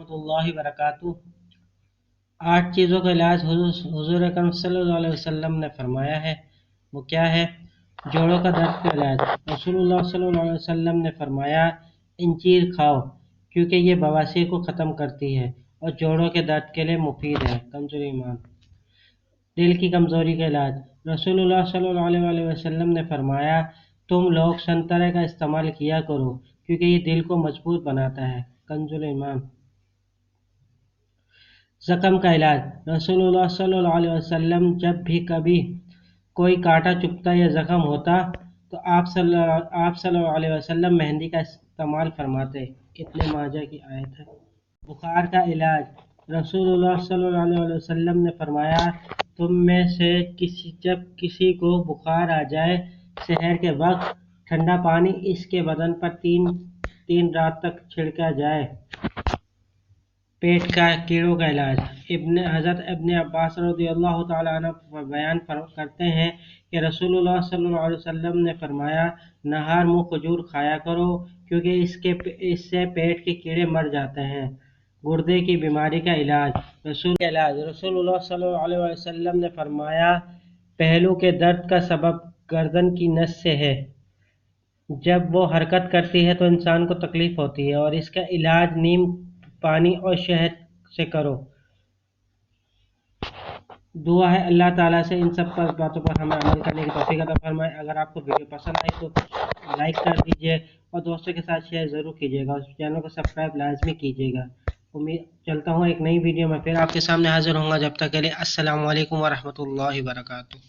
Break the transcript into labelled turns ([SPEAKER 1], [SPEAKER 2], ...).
[SPEAKER 1] रहमतुल्लाहि व बरकातुहू। 8 चीज़ों का इलाज हुजूर अकरम सल्लल्लाहु अलैहि वसल्लम ने फरमाया है। वो क्या है? जोड़ों का दर्द का इलाज। रसूलुल्लाह सल्लल्लाहु अलैहि वसल्लम ने फरमाया, इंजीर खाओ क्योंकि ये बवासीर को ख़त्म करती है और जोड़ों के दर्द के लिए मुफीद है। कमज़ोर ईमान। दिल की कमज़ोरी का इलाज। रसूलुल्लाह सल्लल्लाहु अलैहि वसल्लम ने फरमाया, तुम लोग संतरे का इस्तेमाल किया करो क्योंकि ये दिल को मजबूत बनाता है। कंजुल ईमान। ज़ख्म का इलाज। रसूलुल्लाह सल्लल्लाहु अलैहि वसल्लम जब भी कभी कोई कांटा चुभता या ज़ख्म होता तो आप सल्लल्लाहु अलैहि वसल्लम मेहंदी का इस्तेमाल फरमाते। इब्न माजा की आयत है। बुखार का इलाज। रसूलुल्लाह सल्लल्लाहु अलैहि वसल्लम ने फरमाया, तुम में से जब किसी को बुखार आ जाए, सहर के वक्त ठंडा पानी इसके बदन पर तीन रात तक छिड़का जाए। पेट का कीड़ों का इलाज। हज़रत इब्न अब्बास रज़ियल्लाहु ताला अन्हु बयान करते हैं कि रसूलुल्लाह सल्लल्लाहु अलैहि वसल्लम ने फरमाया, नहार मुँह खजूर खाया करो क्योंकि इससे पेट के कीड़े मर जाते हैं। गुर्दे की बीमारी का इलाज। रसूलुल्लाह सल्लल्लाहु अलैहि वसल्लम ने फरमाया, पहलू के दर्द का सबब गर्दन की नस से है। जब वो हरकत करती है तो इंसान को तकलीफ होती है और इसका इलाज नीम पानी और शहद से करो। दुआ है अल्लाह ताला से इन सब बातों पर हमें अमल करने की तौफीक अता फरमाए। अगर आपको वीडियो पसंद आई तो लाइक कर दीजिए और दोस्तों के साथ शेयर ज़रूर कीजिएगा और चैनल को सब्सक्राइब लाजमी कीजिएगा। उम्मीद चलता हूँ एक नई वीडियो में फिर आपके सामने हाजिर होऊंगा। जब तक के लिए अस्सलामु अलैकुम व रहमतुल्लाहि व बरकातुहू।